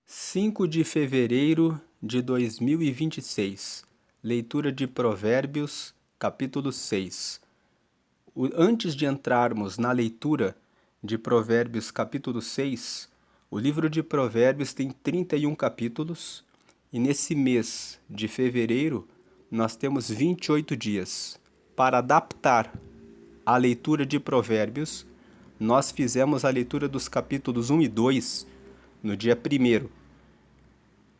5 de fevereiro de 2026. Leitura de Provérbios, capítulo 6. Antes de entrarmos na leitura de Provérbios, capítulo 6, o livro de Provérbios tem 31 capítulos e nesse mês de fevereiro nós temos 28 dias. Para adaptar a leitura de Provérbios, nós fizemos a leitura dos capítulos 1 e 2 no dia 1º.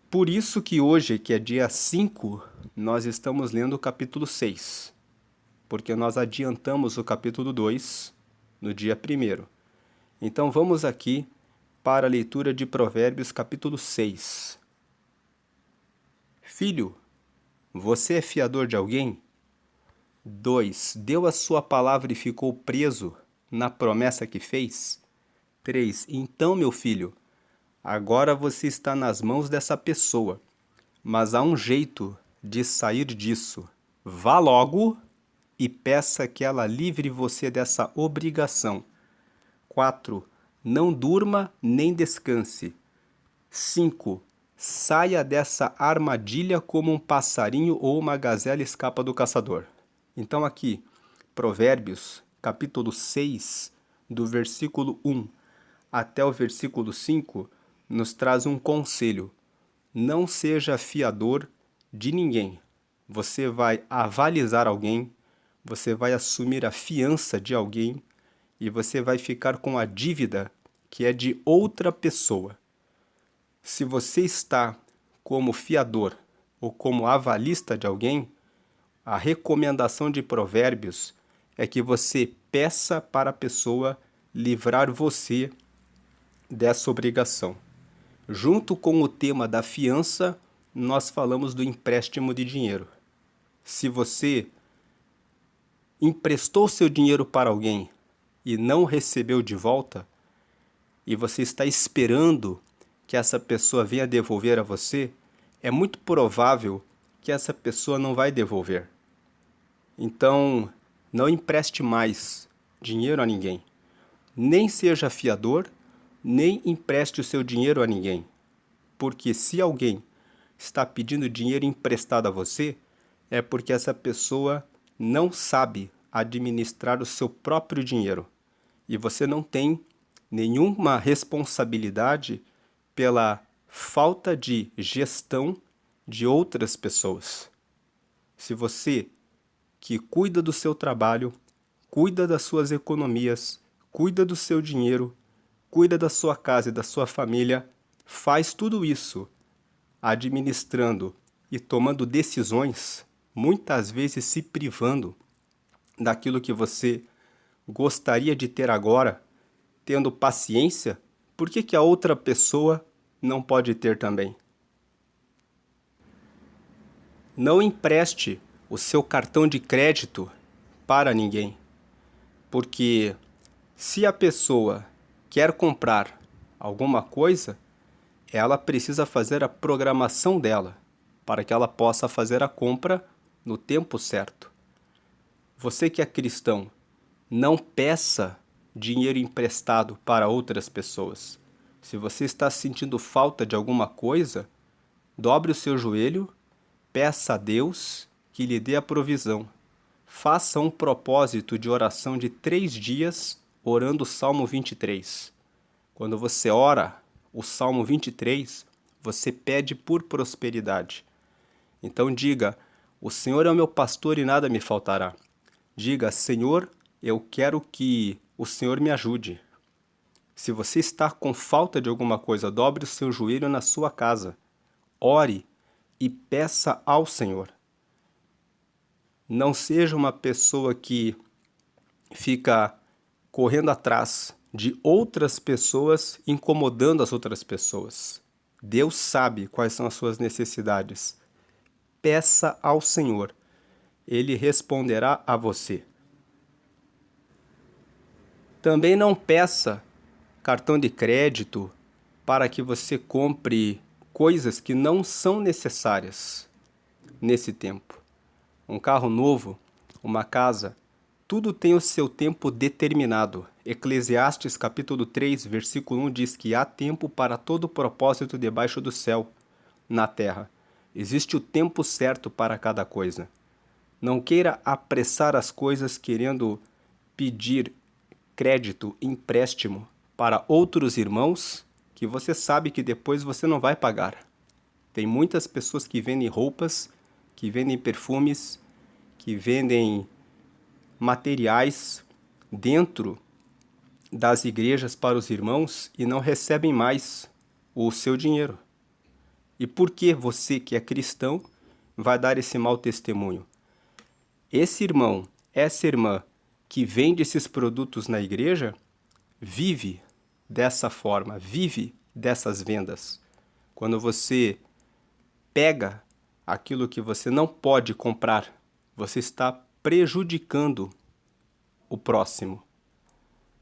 Por isso que hoje, que é dia 5, nós estamos lendo o capítulo 6, porque nós adiantamos o capítulo 2 no dia 1º. Então vamos aqui para a leitura de Provérbios capítulo 6. Filho, você é fiador de alguém? 2. Deu a sua palavra e ficou preso na promessa que fez? 3. Então, meu filho, agora você está nas mãos dessa pessoa, mas há um jeito de sair disso. Vá logo e peça que ela livre você dessa obrigação. 4. Não durma nem descanse. 5. Saia dessa armadilha como um passarinho ou uma gazela escapa do caçador. Então aqui, Provérbios, capítulo 6, do versículo 1 até o versículo 5, nos traz um conselho. Não seja fiador de ninguém. Você vai avalizar alguém, você vai assumir a fiança de alguém e você vai ficar com a dívida que é de outra pessoa. Se você está como fiador ou como avalista de alguém, a recomendação de Provérbios é que você peça para a pessoa livrar você dessa obrigação. Junto com o tema da fiança, nós falamos do empréstimo de dinheiro. Se você emprestou seu dinheiro para alguém e não recebeu de volta, e você está esperando que essa pessoa venha devolver a você, é muito provável que essa pessoa não vai devolver. Então, não empreste mais dinheiro a ninguém. Nem seja fiador, nem empreste o seu dinheiro a ninguém. Porque se alguém está pedindo dinheiro emprestado a você, é porque essa pessoa não sabe administrar o seu próprio dinheiro. E você não tem nenhuma responsabilidade pela falta de gestão de outras pessoas. Se você que cuida do seu trabalho, cuida das suas economias, cuida do seu dinheiro, cuida da sua casa e da sua família, faz tudo isso administrando e tomando decisões, muitas vezes se privando daquilo que você gostaria de ter agora, tendo paciência, por que a outra pessoa não pode ter também? Não empreste o seu cartão de crédito para ninguém, porque se a pessoa quer comprar alguma coisa, ela precisa fazer a programação dela para que ela possa fazer a compra no tempo certo. Você que é cristão, não peça dinheiro emprestado para outras pessoas. Se você está sentindo falta de alguma coisa, dobre o seu joelho, peça a Deus que lhe dê a provisão. Faça um propósito de oração de 3 dias orando o Salmo 23. Quando você ora o Salmo 23, você pede por prosperidade. Então diga, o Senhor é o meu pastor e nada me faltará. Diga, Senhor, eu quero que o Senhor me ajude. Se você está com falta de alguma coisa, dobre o seu joelho na sua casa. Ore e peça ao Senhor. Não seja uma pessoa que fica correndo atrás de outras pessoas, incomodando as outras pessoas. Deus sabe quais são as suas necessidades. Peça ao Senhor. Ele responderá a você. Também não peça cartão de crédito para que você compre coisas que não são necessárias nesse tempo. Um carro novo, uma casa, tudo tem o seu tempo determinado. Eclesiastes capítulo 3, versículo 1 diz que há tempo para todo propósito debaixo do céu, na terra. Existe o tempo certo para cada coisa. Não queira apressar as coisas querendo pedir crédito, empréstimo para outros irmãos que você sabe que depois você não vai pagar. Tem muitas pessoas que vendem roupas, que vendem perfumes, que vendem materiais dentro das igrejas para os irmãos e não recebem mais o seu dinheiro. E por que você, que é cristão, vai dar esse mau testemunho? Esse irmão, essa irmã que vende esses produtos na igreja, vive dessa forma, vive dessas vendas. Quando você pega aquilo que você não pode comprar, você está prejudicando o próximo.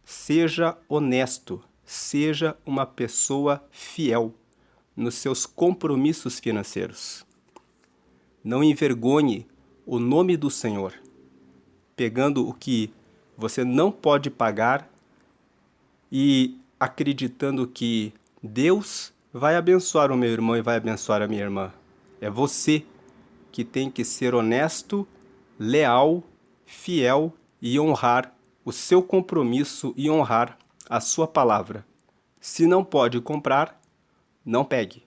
Seja honesto, seja uma pessoa fiel nos seus compromissos financeiros. Não envergonhe o nome do Senhor, pegando o que você não pode pagar e acreditando que Deus vai abençoar o meu irmão e vai abençoar a minha irmã. É você que tem que ser honesto, leal, fiel e honrar o seu compromisso e honrar a sua palavra. Se não pode comprar, não pegue.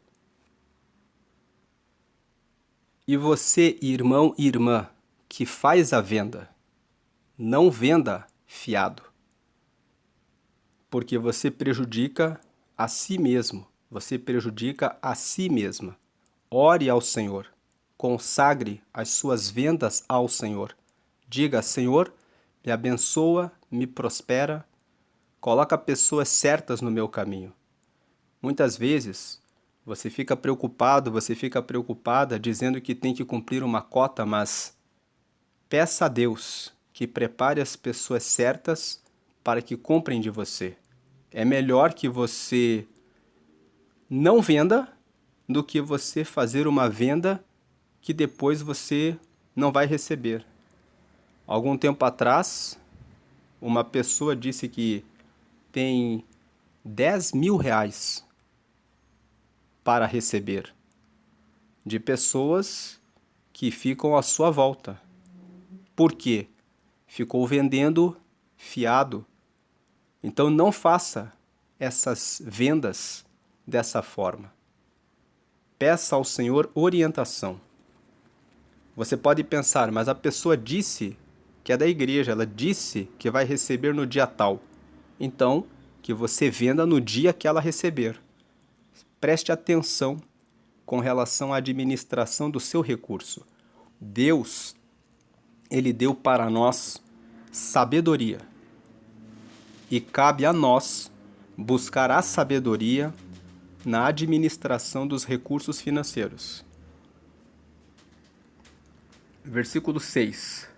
E você, irmão e irmã, que faz a venda, não venda fiado, porque você prejudica a si mesmo, você prejudica a si mesma. Ore ao Senhor, consagre as suas vendas ao Senhor. Diga, Senhor, me abençoa, me prospera, coloca pessoas certas no meu caminho. Muitas vezes você fica preocupado, você fica preocupada dizendo que tem que cumprir uma cota, mas peça a Deus que prepare as pessoas certas para que comprem de você. É melhor que você não venda do que você fazer uma venda que depois você não vai receber. Algum tempo atrás, uma pessoa disse que tem 10 mil reais para receber de pessoas que ficam à sua volta. Por quê? Ficou vendendo fiado. Então não faça essas vendas dessa forma. Peça ao Senhor orientação. Você pode pensar, mas a pessoa disse que é da igreja, ela disse que vai receber no dia tal. Então, que você venda no dia que ela receber. Preste atenção com relação à administração do seu recurso. Deus, Ele deu para nós sabedoria. E cabe a nós buscar a sabedoria na administração dos recursos financeiros. Versículo 6.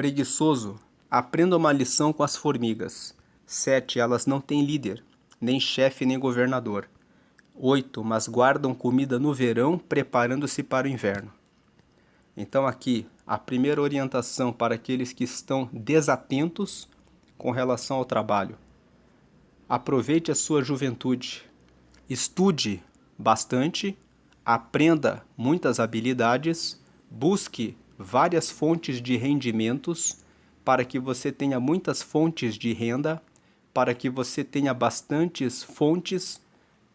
Preguiçoso, aprenda uma lição com as formigas. 7. Elas não têm líder, nem chefe, nem governador. 8. Mas guardam comida no verão, preparando-se para o inverno. Então aqui, a primeira orientação para aqueles que estão desatentos com relação ao trabalho. Aproveite a sua juventude. Estude bastante, aprenda muitas habilidades, busque várias fontes de rendimentos para que você tenha muitas fontes de renda, para que você tenha bastantes fontes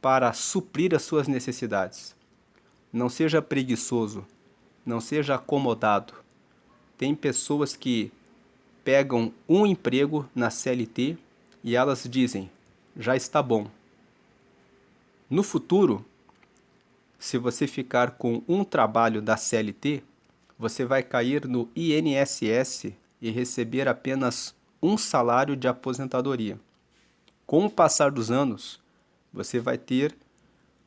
para suprir as suas necessidades. Não seja preguiçoso, não seja acomodado. Tem pessoas que pegam um emprego na CLT e elas dizem, já está bom. No futuro, se você ficar com um trabalho da CLT, você vai cair no INSS e receber apenas um salário de aposentadoria. Com o passar dos anos, você vai ter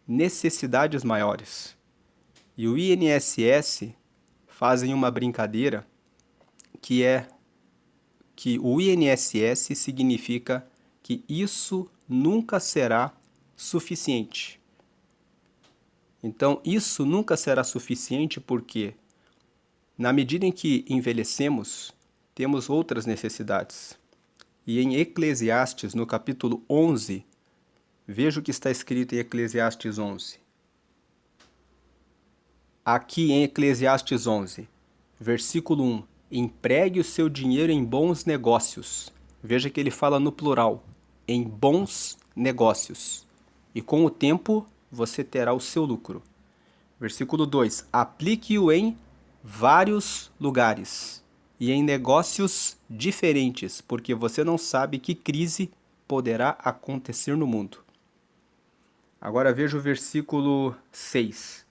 necessidades maiores. E o INSS fazem uma brincadeira que é que o INSS significa que isso nunca será suficiente. Então, isso nunca será suficiente porque, na medida em que envelhecemos, temos outras necessidades. E em Eclesiastes, no capítulo 11, veja o que está escrito em Eclesiastes 11. Aqui em Eclesiastes 11, versículo 1. Empregue o seu dinheiro em bons negócios. Veja que ele fala no plural. Em bons negócios. E com o tempo você terá o seu lucro. Versículo 2. Aplique-o em vários lugares e em negócios diferentes, porque você não sabe que crise poderá acontecer no mundo. Agora veja o versículo 6.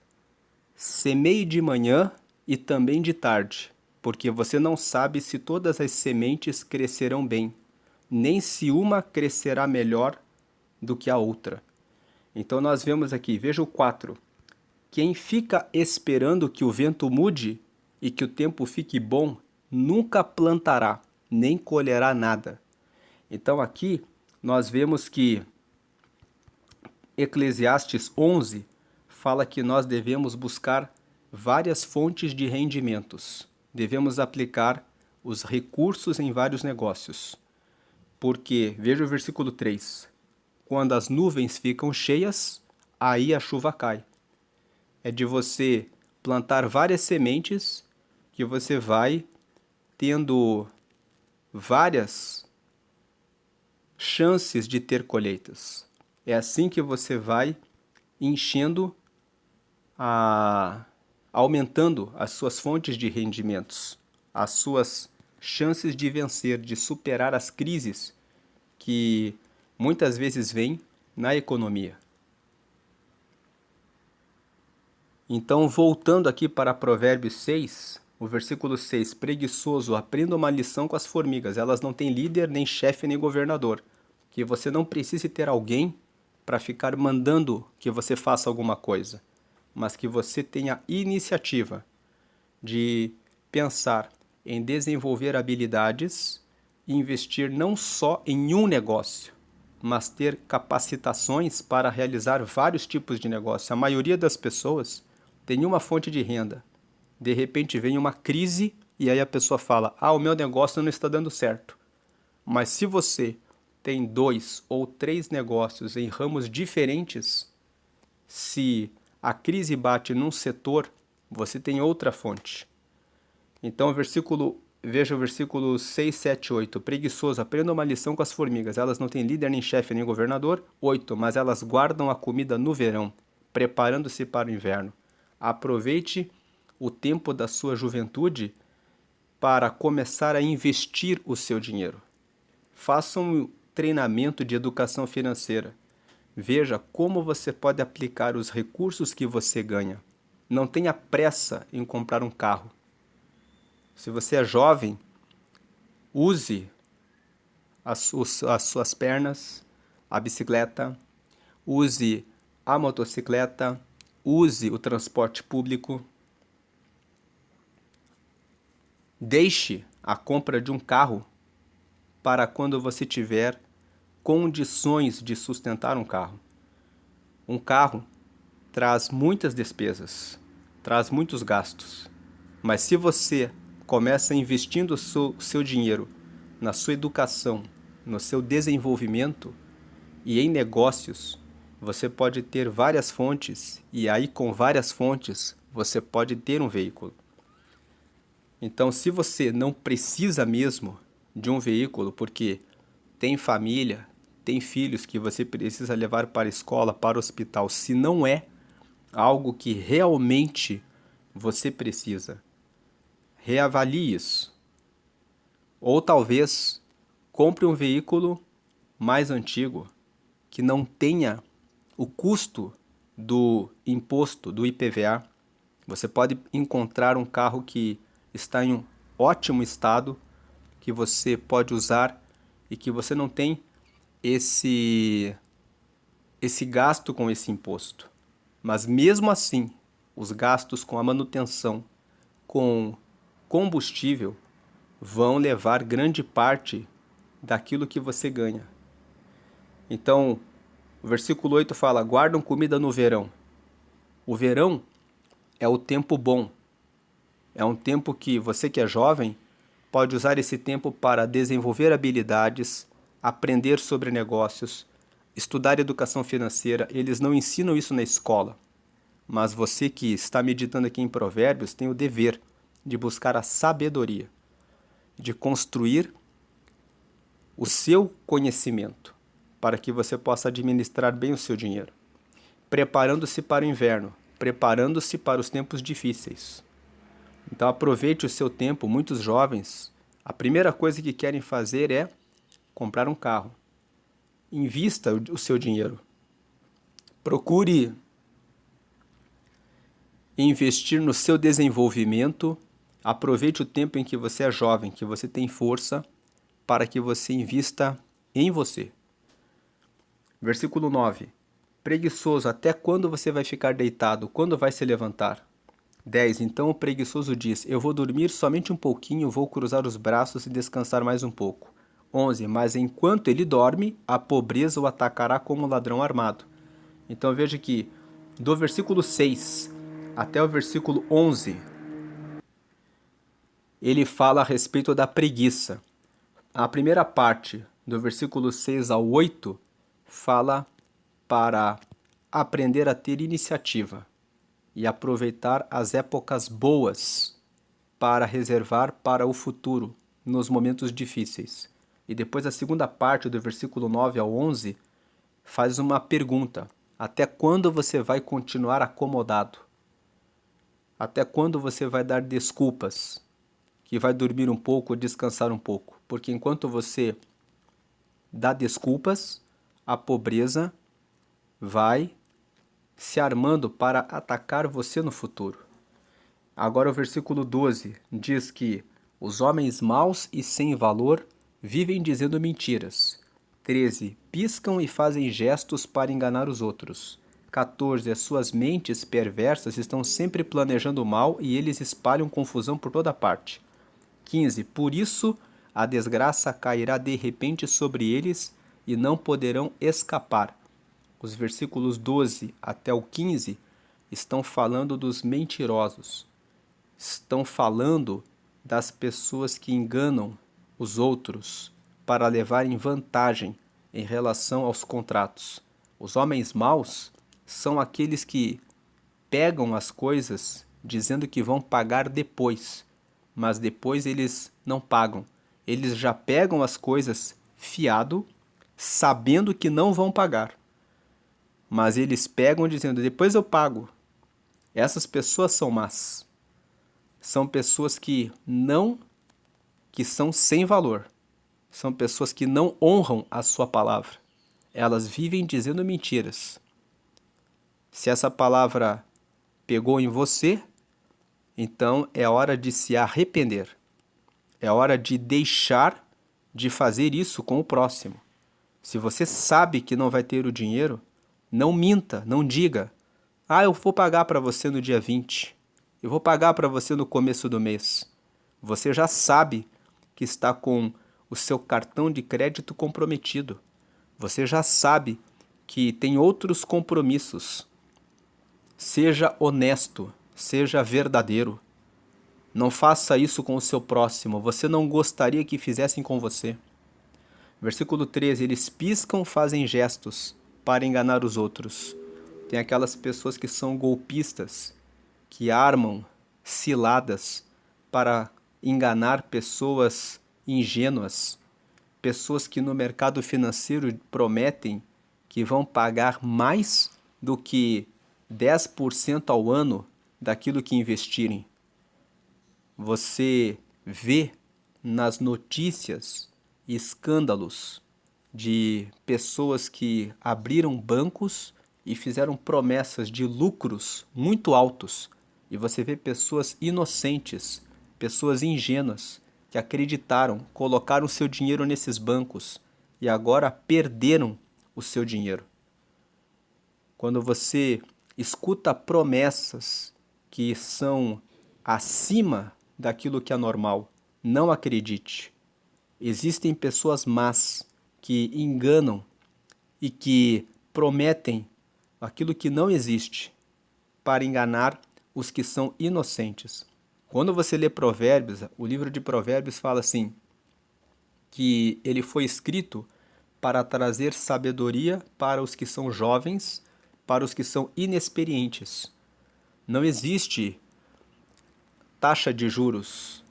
Semeie de manhã e também de tarde, porque você não sabe se todas as sementes crescerão bem, nem se uma crescerá melhor do que a outra. Então nós vemos aqui, veja o 4. Quem fica esperando que o vento mude e que o tempo fique bom, nunca plantará, nem colherá nada. Então aqui nós vemos que Eclesiastes 11 fala que nós devemos buscar várias fontes de rendimentos. Devemos aplicar os recursos em vários negócios. Porque, veja o versículo 3, quando as nuvens ficam cheias, aí a chuva cai. É de você plantar várias sementes que você vai tendo várias chances de ter colheitas. É assim que você vai enchendo, aumentando as suas fontes de rendimentos, as suas chances de vencer, de superar as crises que muitas vezes vêm na economia. Então, voltando aqui para Provérbios 6, o versículo 6, preguiçoso, aprenda uma lição com as formigas, elas não têm líder, nem chefe, nem governador. Que você não precise ter alguém para ficar mandando que você faça alguma coisa, mas que você tenha iniciativa de pensar em desenvolver habilidades e investir não só em um negócio, mas ter capacitações para realizar vários tipos de negócio. A maioria das pessoas tem uma fonte de renda. De repente vem uma crise e aí a pessoa fala: o meu negócio não está dando certo. Mas se você tem 2 ou 3 negócios em ramos diferentes, se a crise bate num setor, você tem outra fonte. Então, veja o versículo 6, 7, 8. Preguiçoso, aprenda uma lição com as formigas. Elas não têm líder, nem chefe, nem governador. 8. Mas elas guardam a comida no verão, preparando-se para o inverno. Aproveite o tempo da sua juventude para começar a investir o seu dinheiro. Faça um treinamento de educação financeira. Veja como você pode aplicar os recursos que você ganha. Não tenha pressa em comprar um carro. Se você é jovem, use as suas pernas, a bicicleta, use a motocicleta, use o transporte público. Deixe a compra de um carro para quando você tiver condições de sustentar um carro. Um carro traz muitas despesas, traz muitos gastos. Mas se você começa investindo o seu dinheiro na sua educação, no seu desenvolvimento e em negócios, você pode ter várias fontes e aí com várias fontes você pode ter um veículo. Então, se você não precisa mesmo de um veículo porque tem família, tem filhos que você precisa levar para a escola, para o hospital, se não é algo que realmente você precisa, reavalie isso. Ou talvez compre um veículo mais antigo que não tenha o custo do imposto, do IPVA. Você pode encontrar um carro que está em um ótimo estado, que você pode usar e que você não tem esse gasto com esse imposto. Mas mesmo assim, os gastos com a manutenção, com combustível, vão levar grande parte daquilo que você ganha. Então, o versículo 8 fala: guardam comida no verão. O verão é o tempo bom. É um tempo que você que é jovem pode usar esse tempo para desenvolver habilidades, aprender sobre negócios, estudar educação financeira. Eles não ensinam isso na escola, mas você que está meditando aqui em Provérbios tem o dever de buscar a sabedoria, de construir o seu conhecimento, para que você possa administrar bem o seu dinheiro, preparando-se para o inverno, preparando-se para os tempos difíceis. Então aproveite o seu tempo. Muitos jovens, a primeira coisa que querem fazer é comprar um carro. Invista o seu dinheiro. Procure investir no seu desenvolvimento. Aproveite o tempo em que você é jovem, que você tem força, para que você invista em você. Versículo 9. Preguiçoso, até quando você vai ficar deitado? Quando vai se levantar? 10. Então o preguiçoso diz: eu vou dormir somente um pouquinho, vou cruzar os braços e descansar mais um pouco. 11. Mas enquanto ele dorme, a pobreza o atacará como um ladrão armado. Então veja que do versículo 6 até o versículo 11, ele fala a respeito da preguiça. A primeira parte, do versículo 6 ao 8, fala para aprender a ter iniciativa e aproveitar as épocas boas para reservar para o futuro, nos momentos difíceis. E depois a segunda parte, do versículo 9 ao 11, faz uma pergunta: até quando você vai continuar acomodado? Até quando você vai dar desculpas? Que vai dormir um pouco ou descansar um pouco? Porque enquanto você dá desculpas, a pobreza vai se armando para atacar você no futuro. Agora o versículo 12 diz que os homens maus e sem valor vivem dizendo mentiras. 13. Piscam e fazem gestos para enganar os outros. 14. As suas mentes perversas estão sempre planejando o mal e eles espalham confusão por toda parte. 15. Por isso a desgraça cairá de repente sobre eles e não poderão escapar. Os versículos 12 até o 15 estão falando dos mentirosos. Estão falando das pessoas que enganam os outros para levarem vantagem em relação aos contratos. Os homens maus são aqueles que pegam as coisas dizendo que vão pagar depois, mas depois eles não pagam. Eles já pegam as coisas fiado, sabendo que não vão pagar. Mas eles pegam dizendo: depois eu pago. Essas pessoas são más. São pessoas que são sem valor. São pessoas que não honram a sua palavra. Elas vivem dizendo mentiras. Se essa palavra pegou em você, então é hora de se arrepender. É hora de deixar de fazer isso com o próximo. Se você sabe que não vai ter o dinheiro, não minta, não diga: eu vou pagar para você no dia 20. Eu vou pagar para você no começo do mês. Você já sabe que está com o seu cartão de crédito comprometido. Você já sabe que tem outros compromissos. Seja honesto, seja verdadeiro. Não faça isso com o seu próximo. Você não gostaria que fizessem com você. Versículo 13. Eles piscam, fazem gestos para enganar os outros. Tem aquelas pessoas que são golpistas, que armam ciladas para enganar pessoas ingênuas, pessoas que no mercado financeiro prometem que vão pagar mais do que 10% ao ano daquilo que investirem. Você vê nas notícias escândalos de pessoas que abriram bancos e fizeram promessas de lucros muito altos. E você vê pessoas inocentes, pessoas ingênuas, que acreditaram, colocaram seu dinheiro nesses bancos e agora perderam o seu dinheiro. Quando você escuta promessas que são acima daquilo que é normal, não acredite. Existem pessoas más que enganam e que prometem aquilo que não existe para enganar os que são inocentes. Quando você lê Provérbios, o livro de Provérbios fala assim, que ele foi escrito para trazer sabedoria para os que são jovens, para os que são inexperientes. Não existe taxa de juros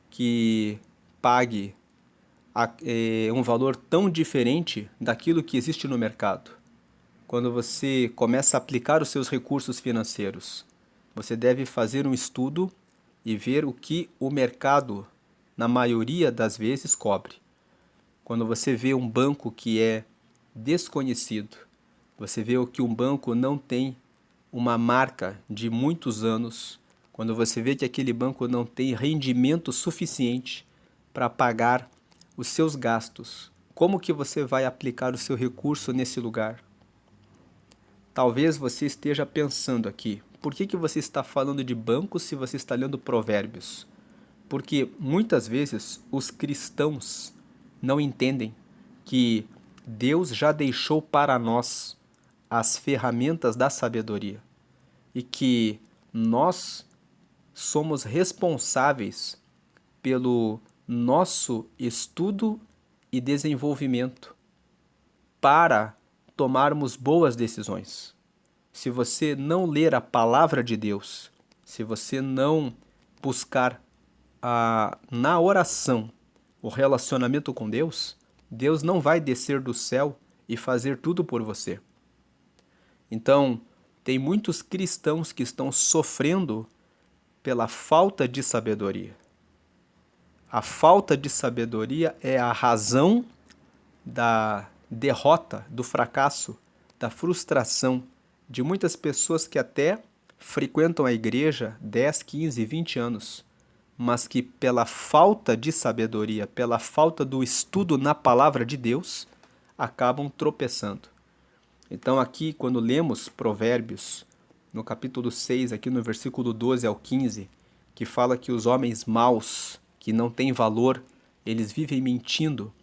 que pague um valor tão diferente daquilo que existe no mercado. Quando você começa a aplicar os seus recursos financeiros, você deve fazer um estudo e ver o que o mercado, na maioria das vezes, cobre. Quando você vê um banco que é desconhecido, você vê que um banco não tem uma marca de muitos anos, quando você vê que aquele banco não tem rendimento suficiente para pagar os seus gastos, como que você vai aplicar o seu recurso nesse lugar? Talvez você esteja pensando aqui, por que você está falando de banco se você está lendo Provérbios? Porque muitas vezes os cristãos não entendem que Deus já deixou para nós as ferramentas da sabedoria e que nós somos responsáveis pelo nosso estudo e desenvolvimento para tomarmos boas decisões. Se você não ler a palavra de Deus, se você não buscar na oração o relacionamento com Deus, Deus não vai descer do céu e fazer tudo por você. Então, tem muitos cristãos que estão sofrendo pela falta de sabedoria. A falta de sabedoria é a razão da derrota, do fracasso, da frustração de muitas pessoas que até frequentam a igreja 10, 15, 20 anos, mas que pela falta de sabedoria, pela falta do estudo na palavra de Deus, acabam tropeçando. Então aqui, quando lemos Provérbios, no capítulo 6, aqui no versículo 12 ao 15, que fala que os homens maus, que não têm valor, eles vivem mentindo,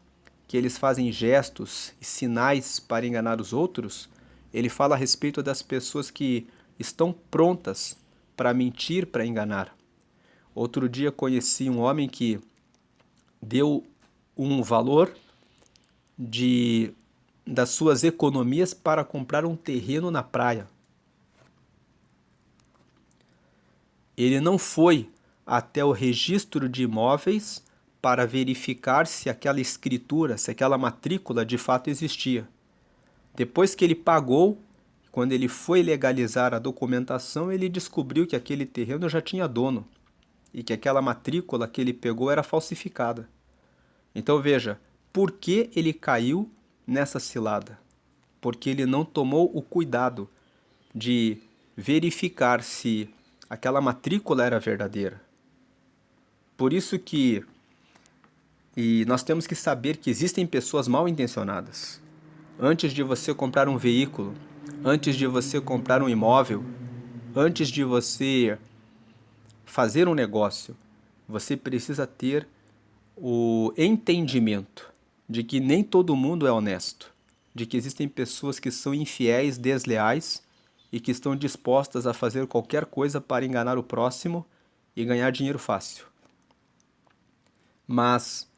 que eles fazem gestos e sinais para enganar os outros, ele fala a respeito das pessoas que estão prontas para mentir, para enganar. Outro dia conheci um homem que deu um valor das suas economias para comprar um terreno na praia. Ele não foi até o registro de imóveis para verificar se aquela escritura, se aquela matrícula de fato existia. Depois que ele pagou, quando ele foi legalizar a documentação, ele descobriu que aquele terreno já tinha dono e que aquela matrícula que ele pegou era falsificada. Então veja, por que ele caiu nessa cilada? Porque ele não tomou o cuidado de verificar se aquela matrícula era verdadeira. Por isso que nós temos que saber que existem pessoas mal intencionadas. Antes de você comprar um veículo, antes de você comprar um imóvel, antes de você fazer um negócio, você precisa ter o entendimento de que nem todo mundo é honesto, de que existem pessoas que são infiéis, desleais e que estão dispostas a fazer qualquer coisa para enganar o próximo e ganhar dinheiro fácil. Mas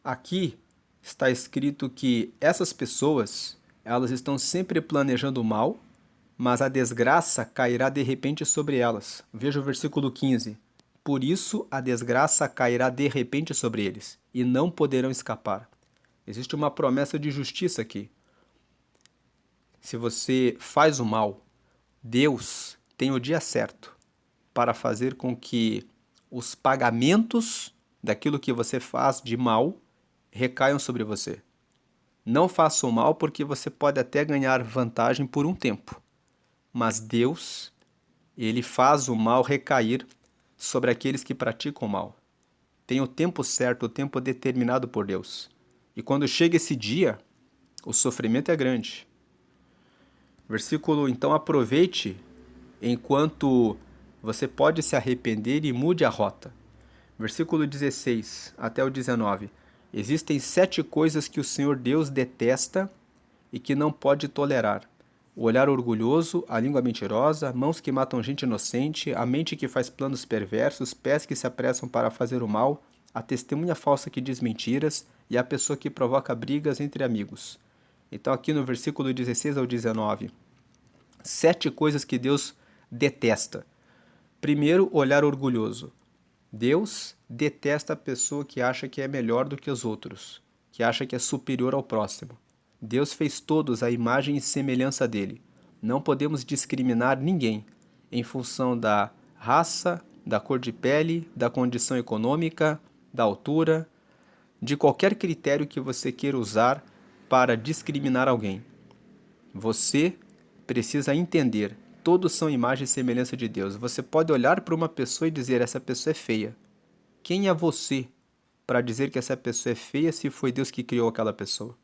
aqui está escrito que essas pessoas, elas estão sempre planejando o mal, mas a desgraça cairá de repente sobre elas. Veja o versículo 15. Por isso a desgraça cairá de repente sobre eles, e não poderão escapar. Existe uma promessa de justiça aqui. Se você faz o mal, Deus tem o dia certo para fazer com que os pagamentos daquilo que você faz de mal recaiam sobre você. Não faça o mal porque você pode até ganhar vantagem por um tempo, mas Deus, ele faz o mal recair sobre aqueles que praticam o mal. Tem o tempo certo, o tempo determinado por Deus. E quando chega esse dia, o sofrimento é grande. Versículo, então aproveite enquanto você pode se arrepender e mude a rota. Versículo 16 até o 19. Existem 7 coisas que o Senhor Deus detesta e que não pode tolerar. o olhar orgulhoso, a língua mentirosa, mãos que matam gente inocente, a mente que faz planos perversos, pés que se apressam para fazer o mal, a testemunha falsa que diz mentiras e a pessoa que provoca brigas entre amigos. Então, aqui no versículo 16 ao 19, 7 coisas que Deus detesta. Primeiro, olhar orgulhoso. Deus detesta a pessoa que acha que é melhor do que os outros, que acha que é superior ao próximo. Deus fez todos à imagem e semelhança dele. Não podemos discriminar ninguém em função da raça, da cor de pele, da condição econômica, da altura, de qualquer critério que você queira usar para discriminar alguém. Você precisa entender, todos são imagem e semelhança de Deus. Você pode olhar para uma pessoa e dizer, essa pessoa é feia. Quem é você para dizer que essa pessoa é feia se foi Deus que criou aquela pessoa?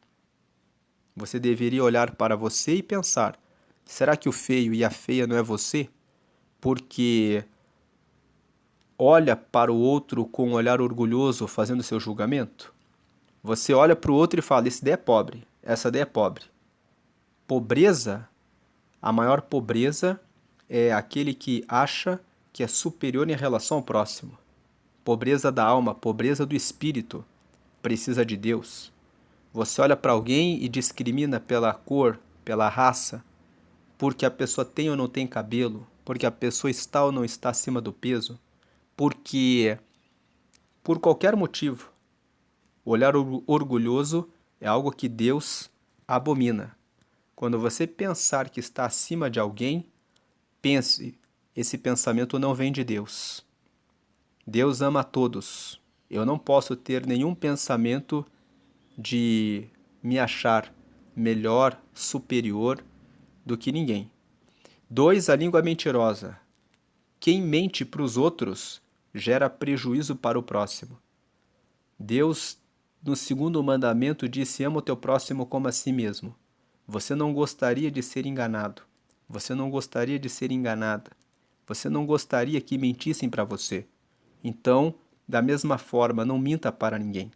Você deveria olhar para você e pensar, será que o feio e a feia não é você? Porque olha para o outro com um olhar orgulhoso fazendo seu julgamento? Você olha para o outro e fala, esse daí é pobre, essa daí é pobre. Pobreza, a maior pobreza é aquele que acha que é superior em relação ao próximo. Pobreza da alma, pobreza do espírito, precisa de Deus. Você olha para alguém e discrimina pela cor, pela raça, porque a pessoa tem ou não tem cabelo, porque a pessoa está ou não está acima do peso, porque, por qualquer motivo, o olhar orgulhoso é algo que Deus abomina. Quando você pensar que está acima de alguém, pense, esse pensamento não vem de Deus. Deus ama a todos. Eu não posso ter nenhum pensamento de me achar melhor, superior do que ninguém. 2. A língua mentirosa. Quem mente para os outros gera prejuízo para o próximo. Deus, no segundo mandamento, disse, ama o teu próximo como a si mesmo. Você não gostaria de ser enganado. Você não gostaria de ser enganada. Você não gostaria que mentissem para você. Então, da mesma forma, não minta para ninguém.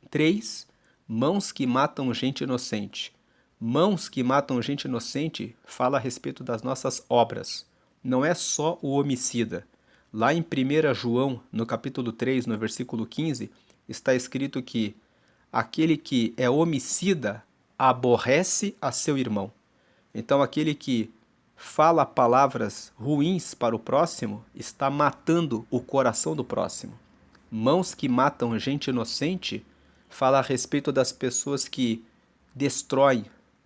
3. Mãos que matam gente inocente. Mãos que matam gente inocente fala a respeito das nossas obras. Não é só o homicida. Lá em 1 João, no capítulo 3, no versículo 15, está escrito que aquele que é homicida aborrece a seu irmão. Então, aquele que fala palavras ruins para o próximo está matando o coração do próximo. Mãos que matam gente inocente fala a respeito das pessoas que destroem,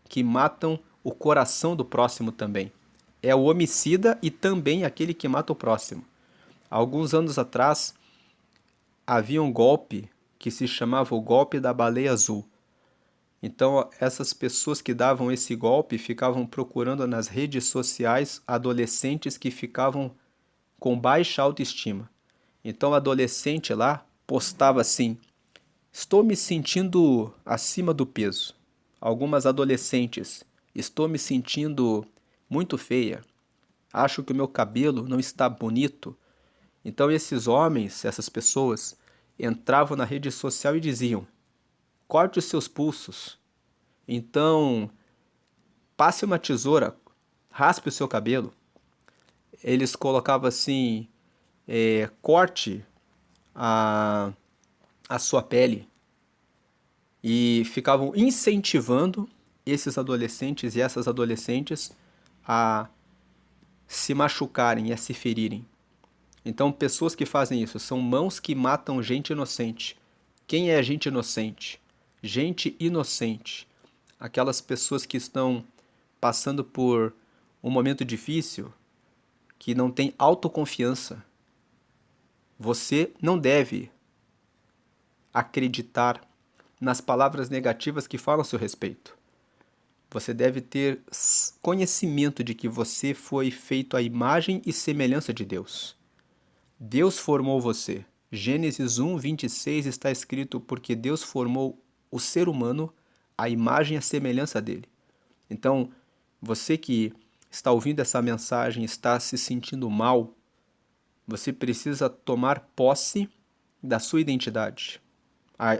que matam o coração do próximo também. É o homicida e também aquele que mata o próximo. Alguns anos atrás, havia um golpe que se chamava o golpe da baleia azul. Então, essas pessoas que davam esse golpe ficavam procurando nas redes sociais adolescentes que ficavam com baixa autoestima. Então, o adolescente lá postava assim, estou me sentindo acima do peso. Algumas adolescentes, estou me sentindo muito feia. Acho que o meu cabelo não está bonito. Então esses homens, essas pessoas, entravam na rede social e diziam, corte os seus pulsos. Então, passe uma tesoura, raspe o seu cabelo. Eles colocavam assim, corte a sua pele. E ficavam incentivando esses adolescentes e essas adolescentes a se machucarem e a se ferirem. Então, pessoas que fazem isso são mãos que matam gente inocente. Quem é gente inocente? Gente inocente. Aquelas pessoas que estão passando por um momento difícil, que não têm autoconfiança. Você não deve acreditar nas palavras negativas que falam a seu respeito. Você deve ter conhecimento de que você foi feito à imagem e semelhança de Deus. Deus formou você. Gênesis 1, 26 está escrito porque Deus formou o ser humano à imagem e à semelhança dele. Então, você que está ouvindo essa mensagem, está se sentindo mal, você precisa tomar posse da sua identidade.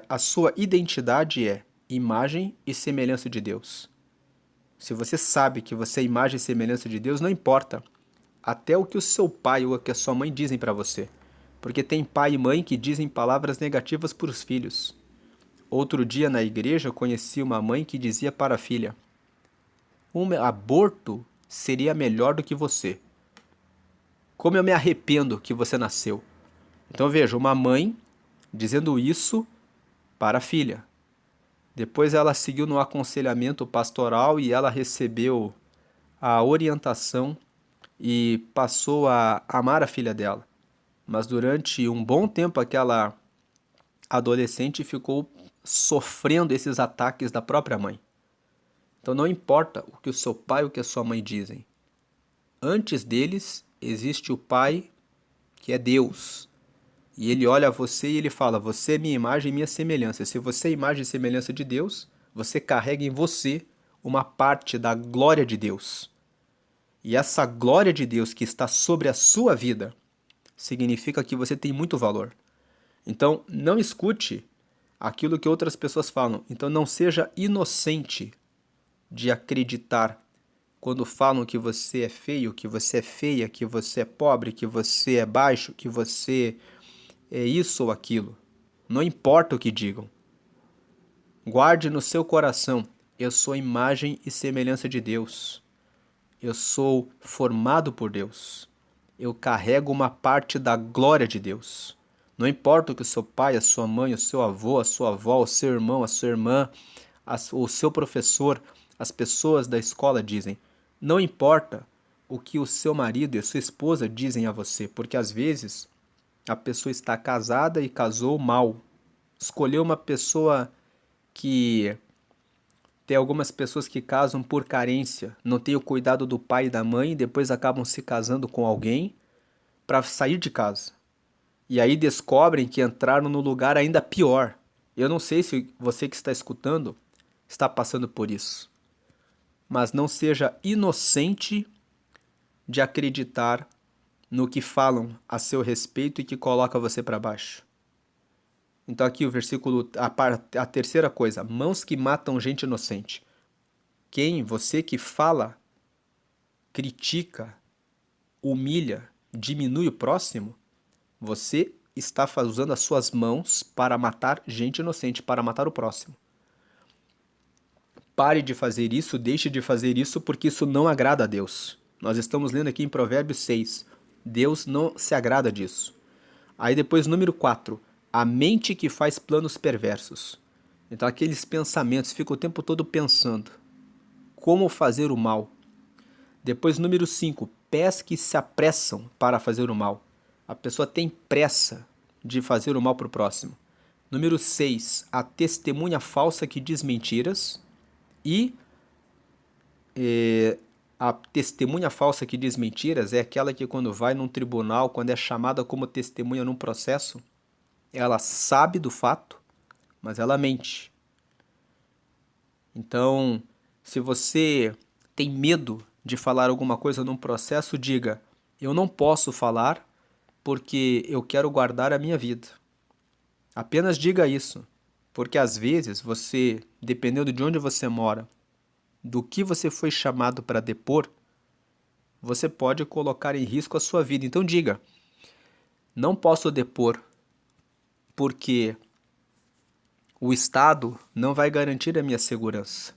A sua identidade é imagem e semelhança de Deus. Se você sabe que você é imagem e semelhança de Deus, não importa até o que o seu pai ou o que a sua mãe dizem para você. Porque tem pai e mãe que dizem palavras negativas para os filhos. Outro dia na igreja eu conheci uma mãe que dizia para a filha: um aborto seria melhor do que você. Como eu me arrependo que você nasceu. Então veja, uma mãe dizendo isso para a filha. Depois ela seguiu no aconselhamento pastoral e ela recebeu a orientação e passou a amar a filha dela. Mas durante um bom tempo aquela adolescente ficou sofrendo esses ataques da própria mãe. Então não importa o que o seu pai ou o que a sua mãe dizem. Antes deles existe o pai que é Deus. E ele olha a você e ele fala: você é minha imagem e minha semelhança. Se você é imagem e semelhança de Deus, você carrega em você uma parte da glória de Deus. E essa glória de Deus que está sobre a sua vida significa que você tem muito valor. Então, não escute aquilo que outras pessoas falam. Então, não seja inocente de acreditar quando falam que você é feio, que você é feia, que você é pobre, que você é baixo, que você é isso ou aquilo. Não importa o que digam. Guarde no seu coração: eu sou imagem e semelhança de Deus. Eu sou formado por Deus. Eu carrego uma parte da glória de Deus. Não importa o que o seu pai, a sua mãe, o seu avô, a sua avó, o seu irmão, a sua irmã, o seu professor, as pessoas da escola dizem. Não importa o que o seu marido e a sua esposa dizem a você, porque às vezes a pessoa está casada e casou mal. Escolheu uma pessoa que tem algumas pessoas que casam por carência, não tem o cuidado do pai e da mãe e depois acabam se casando com alguém para sair de casa. E aí descobrem que entraram no lugar ainda pior. Eu não sei se você que está escutando está passando por isso. Mas não seja inocente de acreditar no que falam a seu respeito e que coloca você para baixo. Então aqui o versículo, a terceira coisa: mãos que matam gente inocente. Você que fala, critica, humilha, diminui o próximo, você está usando as suas mãos para matar gente inocente, para matar o próximo. Pare de fazer isso, deixe de fazer isso, porque isso não agrada a Deus. Nós estamos lendo aqui em Provérbios 6. Deus não se agrada disso. Aí depois, número 4. A mente que faz planos perversos. Então aqueles pensamentos, fica o tempo todo pensando como fazer o mal. Depois, número 5. Pés que se apressam para fazer o mal. A pessoa tem pressa de fazer o mal para o próximo. Número 6. A testemunha falsa que diz mentiras. E a testemunha falsa que diz mentiras é aquela que quando vai num tribunal, quando é chamada como testemunha num processo, ela sabe do fato, mas ela mente. Então, se você tem medo de falar alguma coisa num processo, diga: eu não posso falar porque eu quero guardar a minha vida. Apenas diga isso, porque às vezes você, dependendo de onde você mora, do que você foi chamado para depor, você pode colocar em risco a sua vida. Então diga: não posso depor porque o Estado não vai garantir a minha segurança.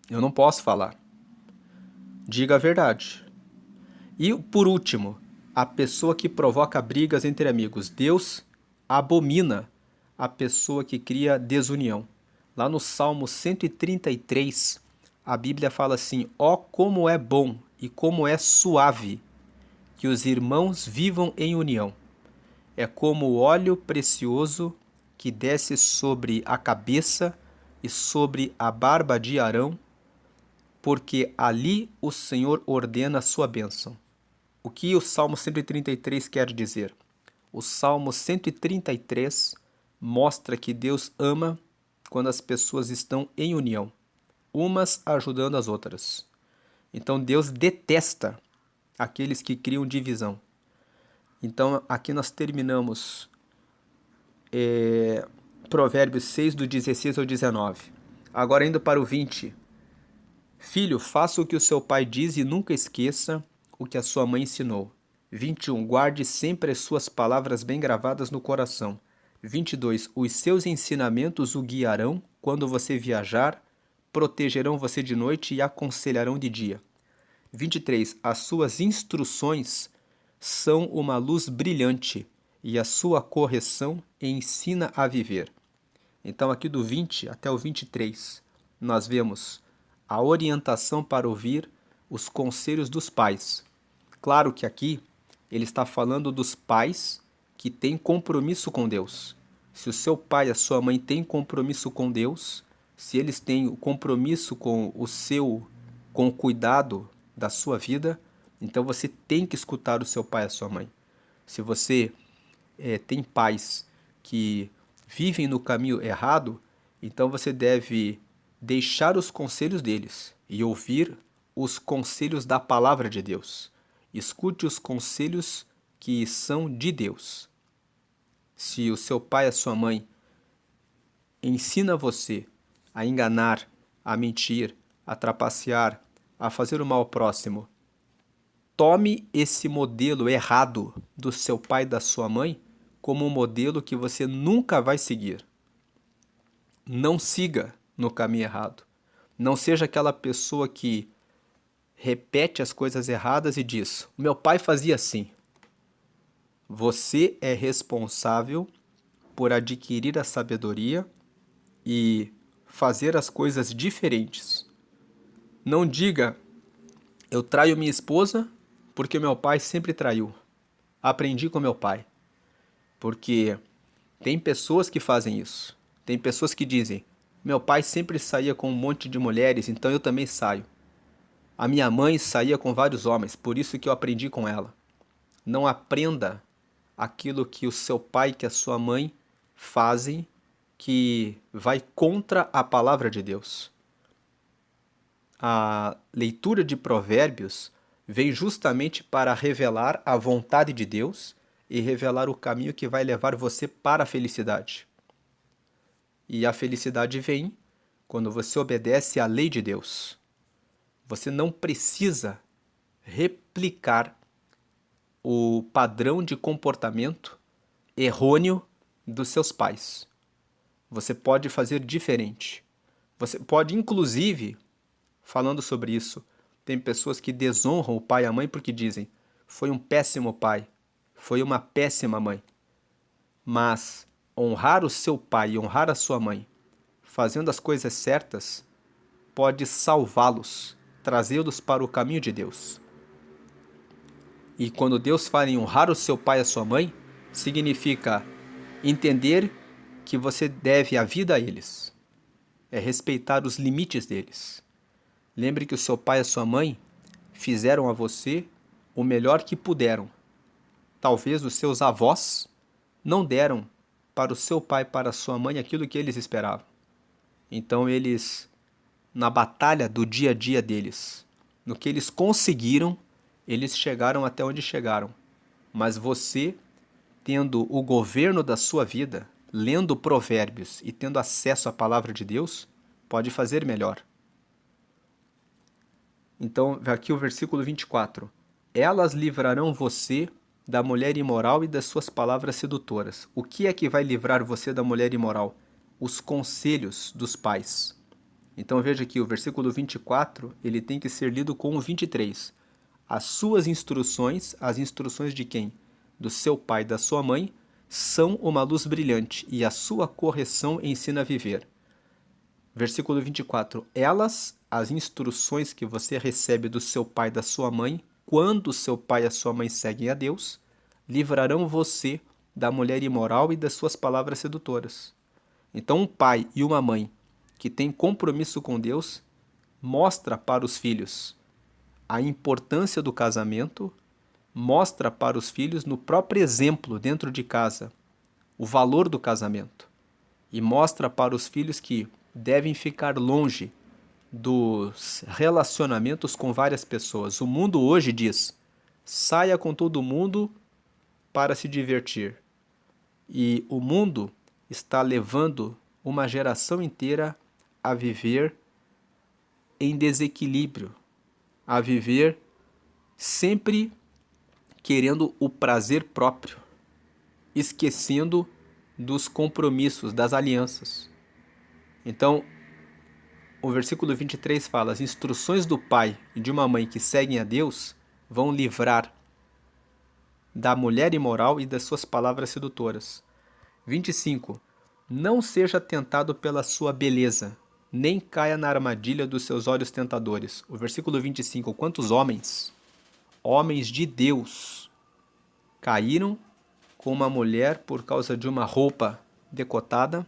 Eu não posso falar. Diga a verdade. E por último, a pessoa que provoca brigas entre amigos. Deus abomina a pessoa que cria desunião. Lá no Salmo 133, a Bíblia fala assim: ó, como é bom e como é suave que os irmãos vivam em união. É como o óleo precioso que desce sobre a cabeça e sobre a barba de Arão, porque ali o Senhor ordena a sua bênção. O que o Salmo 133 quer dizer? O Salmo 133 mostra que Deus ama quando as pessoas estão em união, umas ajudando as outras. Então Deus detesta aqueles que criam divisão. Então aqui nós terminamos Provérbios 6, do 16 ao 19. Agora indo para o 20. Filho, faça o que o seu pai diz e nunca esqueça o que a sua mãe ensinou. 21. Guarde sempre as suas palavras bem gravadas no coração. 22. Os seus ensinamentos o guiarão quando você viajar, protegerão você de noite e aconselharão de dia. 23. As suas instruções são uma luz brilhante e a sua correção ensina a viver. Então, aqui do 20 até o 23, nós vemos a orientação para ouvir os conselhos dos pais. Claro que aqui ele está falando dos pais que têm compromisso com Deus. Se o seu pai e a sua mãe têm compromisso com Deus, se eles têm o compromisso com com o cuidado da sua vida, então você tem que escutar o seu pai e a sua mãe. Se você tem pais que vivem no caminho errado, então você deve deixar os conselhos deles e ouvir os conselhos da palavra de Deus. Escute os conselhos que são de Deus. Se o seu pai e a sua mãe ensina você a enganar, a mentir, a trapacear, a fazer o mal ao próximo, tome esse modelo errado do seu pai e da sua mãe como um modelo que você nunca vai seguir. Não siga no caminho errado. Não seja aquela pessoa que repete as coisas erradas e diz: "O meu pai fazia assim". Você é responsável por adquirir a sabedoria e fazer as coisas diferentes. Não diga: "Eu traio minha esposa porque meu pai sempre traiu. Aprendi com meu pai". Porque tem pessoas que fazem isso. Tem pessoas que dizem: "Meu pai sempre saía com um monte de mulheres, então eu também saio. A minha mãe saía com vários homens, por isso que eu aprendi com ela". Não aprenda aquilo que o seu pai e que a sua mãe fazem que vai contra a palavra de Deus. A leitura de Provérbios vem justamente para revelar a vontade de Deus e revelar o caminho que vai levar você para a felicidade. E a felicidade vem quando você obedece à lei de Deus. Você não precisa replicar o padrão de comportamento errôneo dos seus pais. Você pode fazer diferente. Você pode, inclusive, falando sobre isso, tem pessoas que desonram o pai e a mãe porque dizem: "Foi um péssimo pai, foi uma péssima mãe". Mas honrar o seu pai e honrar a sua mãe, fazendo as coisas certas, pode salvá-los, trazê-los para o caminho de Deus. E quando Deus fala em honrar o seu pai e a sua mãe, significa entender que você deve a vida a eles. É respeitar os limites deles. Lembre que o seu pai e a sua mãe fizeram a você o melhor que puderam. Talvez os seus avós não deram para o seu pai e para a sua mãe aquilo que eles esperavam. Então eles, na batalha do dia a dia deles, no que eles conseguiram, eles chegaram até onde chegaram. Mas você, tendo o governo da sua vida, lendo Provérbios e tendo acesso à palavra de Deus, pode fazer melhor. Então, aqui o versículo 24. Elas livrarão você da mulher imoral e das suas palavras sedutoras. O que é que vai livrar você da mulher imoral? Os conselhos dos pais. Então veja aqui, o versículo 24, ele tem que ser lido com o 23. As suas instruções, as instruções de quem? Do seu pai e da sua mãe, são uma luz brilhante e a sua correção ensina a viver. Versículo 24. Elas, as instruções que você recebe do seu pai e da sua mãe, quando o seu pai e a sua mãe seguem a Deus, livrarão você da mulher imoral e das suas palavras sedutoras. Então, um pai e uma mãe que têm compromisso com Deus mostra para os filhos a importância do casamento, mostra para os filhos no próprio exemplo dentro de casa o valor do casamento e mostra para os filhos que devem ficar longe dos relacionamentos com várias pessoas. O mundo hoje diz: saia com todo mundo para se divertir. E o mundo está levando uma geração inteira a viver em desequilíbrio, a viver sempre querendo o prazer próprio, esquecendo dos compromissos, das alianças. Então, o versículo 23 fala: as instruções do pai e de uma mãe que seguem a Deus vão livrar da mulher imoral e das suas palavras sedutoras. 25. Não seja tentado pela sua beleza, nem caia na armadilha dos seus olhos tentadores. O versículo 25. Quantos homens de Deus, caíram com uma mulher por causa de uma roupa decotada,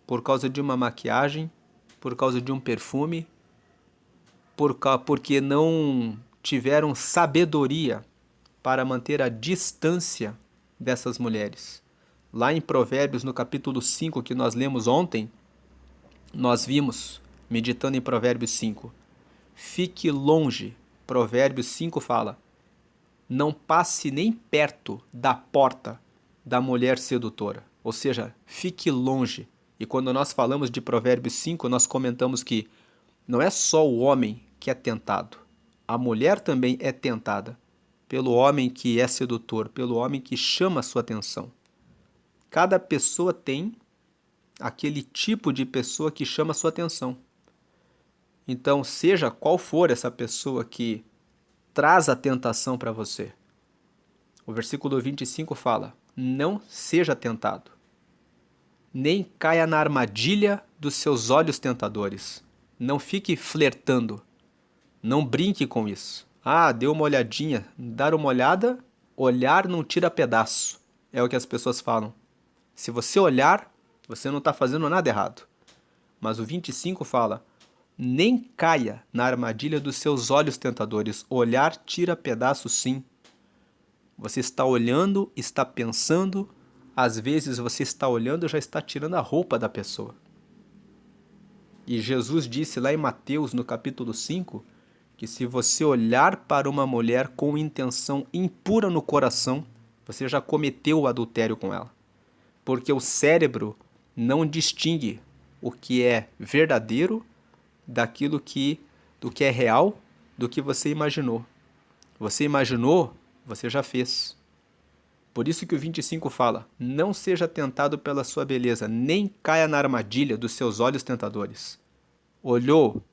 por causa de uma maquiagem, por causa de um perfume, porque não tiveram sabedoria para manter a distância dessas mulheres. Lá em Provérbios, no capítulo 5, que nós lemos ontem, nós vimos, meditando em Provérbios 5, fique longe. Provérbios 5 fala: não passe nem perto da porta da mulher sedutora. Ou seja, fique longe. E quando nós falamos de Provérbios 5, nós comentamos que não é só o homem que é tentado. A mulher também é tentada pelo homem que é sedutor, pelo homem que chama a sua atenção. Cada pessoa tem aquele tipo de pessoa que chama a sua atenção. Então, seja qual for essa pessoa que traz a tentação para você. O versículo 25 fala: não seja tentado, nem caia na armadilha dos seus olhos tentadores. Não fique flertando, não brinque com isso. Ah, deu uma olhadinha. Dar uma olhada, olhar não tira pedaço. É o que as pessoas falam. Se você olhar, você não está fazendo nada errado. Mas o 25 fala: nem caia na armadilha dos seus olhos tentadores. Olhar tira pedaço, sim. Você está olhando, está pensando. Às vezes você está olhando e já está tirando a roupa da pessoa. E Jesus disse lá em Mateus, no capítulo 5, que se você olhar para uma mulher com intenção impura no coração, você já cometeu o adultério com ela. Porque o cérebro não distingue o que é verdadeiro do que é real, do que você imaginou. Você imaginou, você já fez. Por isso que o 25 fala: não seja tentado pela sua beleza, nem caia na armadilha dos seus olhos tentadores. Olhou,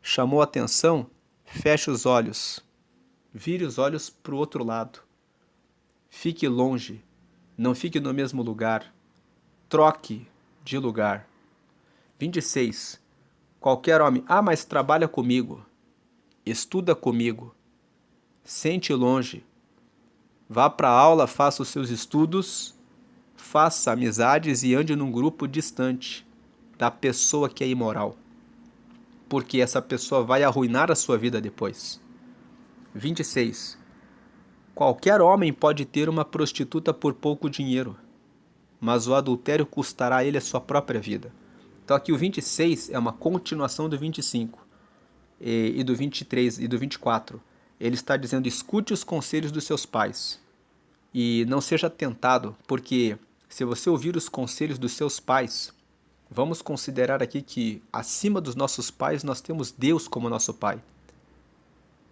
chamou a atenção, feche os olhos. Vire os olhos para o outro lado. Fique longe, não fique no mesmo lugar. Troque de lugar. 26. Qualquer homem: mas trabalha comigo, estuda comigo, sente longe, vá para a aula, faça os seus estudos, faça amizades e ande num grupo distante da pessoa que é imoral, porque essa pessoa vai arruinar a sua vida depois. 26. Qualquer homem pode ter uma prostituta por pouco dinheiro, mas o adultério custará a ele a sua própria vida. Então aqui o 26 é uma continuação do 25 e do 23 e do 24. Ele está dizendo: escute os conselhos dos seus pais e não seja tentado, porque se você ouvir os conselhos dos seus pais, vamos considerar aqui que acima dos nossos pais nós temos Deus como nosso pai.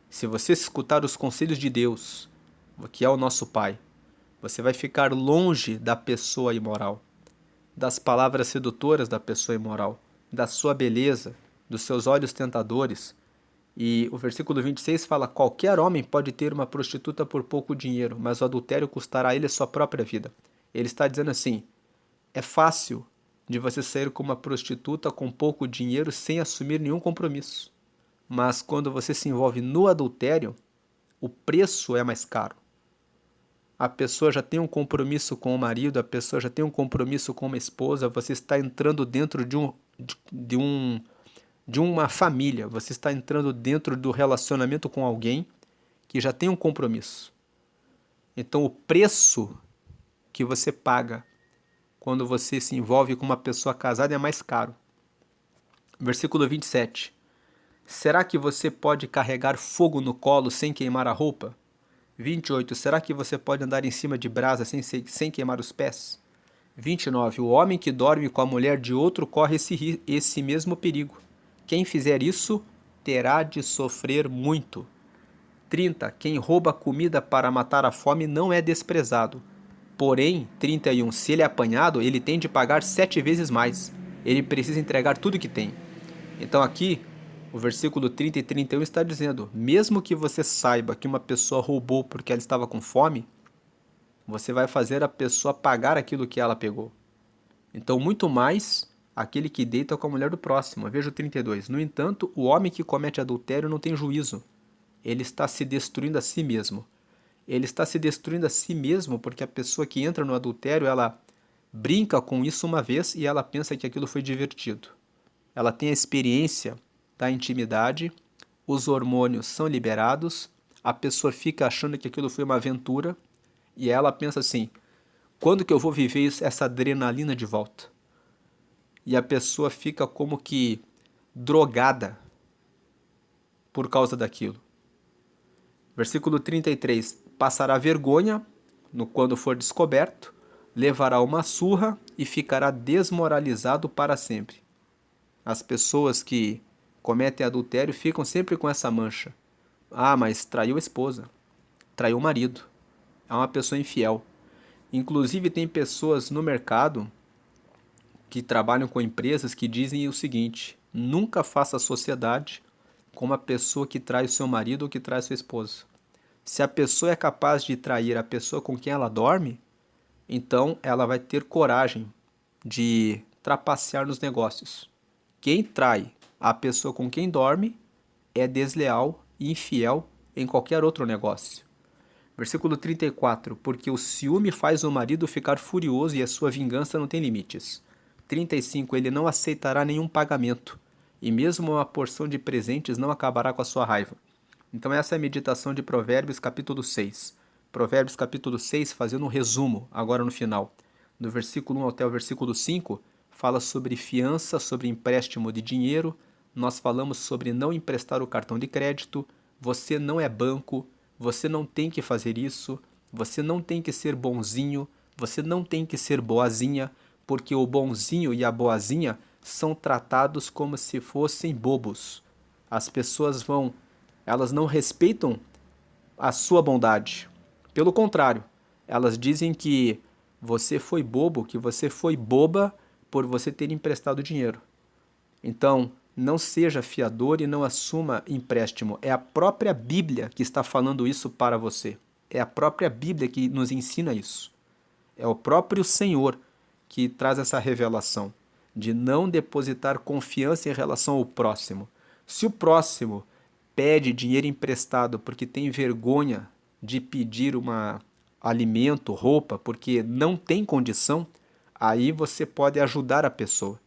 Se você escutar os conselhos de Deus, que é o nosso pai, você vai ficar longe da pessoa imoral, das palavras sedutoras da pessoa imoral, da sua beleza, dos seus olhos tentadores. E o versículo 26 fala: qualquer homem pode ter uma prostituta por pouco dinheiro, mas o adultério custará a ele a sua própria vida. Ele está dizendo assim: é fácil de você sair com uma prostituta com pouco dinheiro sem assumir nenhum compromisso. Mas quando você se envolve no adultério, o preço é mais caro. A pessoa já tem um compromisso com o marido, a pessoa já tem um compromisso com uma esposa, você está entrando dentro de uma família, você está entrando dentro do relacionamento com alguém que já tem um compromisso. Então o preço que você paga quando você se envolve com uma pessoa casada é mais caro. Versículo 27. Será que você pode carregar fogo no colo sem queimar a roupa? 28. Será que você pode andar em cima de brasa sem queimar os pés? 29. O homem que dorme com a mulher de outro corre esse mesmo perigo. Quem fizer isso terá de sofrer muito. 30. Quem rouba comida para matar a fome não é desprezado. Porém, 31. Se ele é apanhado, ele tem de pagar 7 vezes mais. Ele precisa entregar tudo que tem. Então aqui, o versículo 30 e 31 está dizendo, mesmo que você saiba que uma pessoa roubou porque ela estava com fome, você vai fazer a pessoa pagar aquilo que ela pegou. Então, muito mais aquele que deita com a mulher do próximo. Veja o 32. No entanto, o homem que comete adultério não tem juízo. Ele está se destruindo a si mesmo. Ele está se destruindo a si mesmo porque a pessoa que entra no adultério, ela brinca com isso uma vez e ela pensa que aquilo foi divertido. Ela tem a experiência da intimidade, os hormônios são liberados, a pessoa fica achando que aquilo foi uma aventura e ela pensa assim, quando que eu vou viver essa adrenalina de volta? E a pessoa fica como que drogada por causa daquilo. Versículo 33. Passará vergonha quando for descoberto, levará uma surra e ficará desmoralizado para sempre. As pessoas que cometem adultério ficam sempre com essa mancha. Ah, mas traiu a esposa, traiu o marido, é uma pessoa infiel. Inclusive tem pessoas no mercado que trabalham com empresas que dizem o seguinte, nunca faça sociedade com uma pessoa que trai o seu marido ou que trai a sua esposa. Se a pessoa é capaz de trair a pessoa com quem ela dorme, então ela vai ter coragem de trapacear nos negócios. Quem trai a pessoa com quem dorme é desleal e infiel em qualquer outro negócio. Versículo 34. Porque o ciúme faz o marido ficar furioso e a sua vingança não tem limites. 35. Ele não aceitará nenhum pagamento, e mesmo uma porção de presentes não acabará com a sua raiva. Então essa é a meditação de Provérbios capítulo 6. Provérbios capítulo 6, fazendo um resumo agora no final. Do versículo 1 até o versículo 5, fala sobre fiança, sobre empréstimo de dinheiro. Nós falamos sobre não emprestar o cartão de crédito. Você não é banco, você não tem que fazer isso, você não tem que ser bonzinho, você não tem que ser boazinha, porque o bonzinho e a boazinha são tratados como se fossem bobos. As pessoas elas não respeitam a sua bondade. Pelo contrário, elas dizem que você foi bobo, que você foi boba por você ter emprestado dinheiro. Então, não seja fiador e não assuma empréstimo. É a própria Bíblia que está falando isso para você. É a própria Bíblia que nos ensina isso. É o próprio Senhor que traz essa revelação de não depositar confiança em relação ao próximo. Se o próximo pede dinheiro emprestado porque tem vergonha de pedir alimento, roupa, porque não tem condição, aí você pode ajudar a pessoa.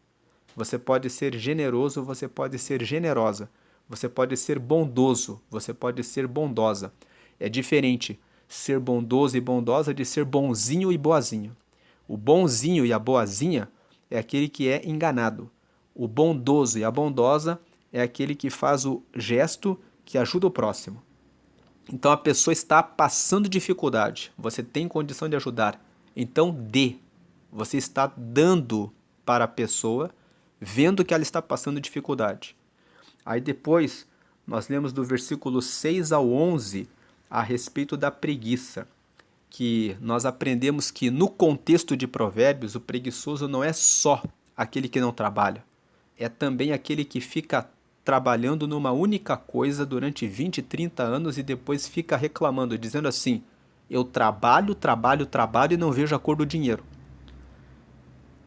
Você pode ser generoso, você pode ser generosa. Você pode ser bondoso, você pode ser bondosa. É diferente ser bondoso e bondosa de ser bonzinho e boazinha. O bonzinho e a boazinha é aquele que é enganado. O bondoso e a bondosa é aquele que faz o gesto que ajuda o próximo. Então a pessoa está passando dificuldade, você tem condição de ajudar, então dê. Você está dando para a pessoa, vendo que ela está passando dificuldade. Aí depois nós lemos do versículo 6 ao 11 a respeito da preguiça, que nós aprendemos que no contexto de Provérbios o preguiçoso não é só aquele que não trabalha, é também aquele que fica trabalhando numa única coisa durante 20, 30 anos e depois fica reclamando, dizendo assim, eu trabalho, trabalho, trabalho e não vejo a cor do dinheiro.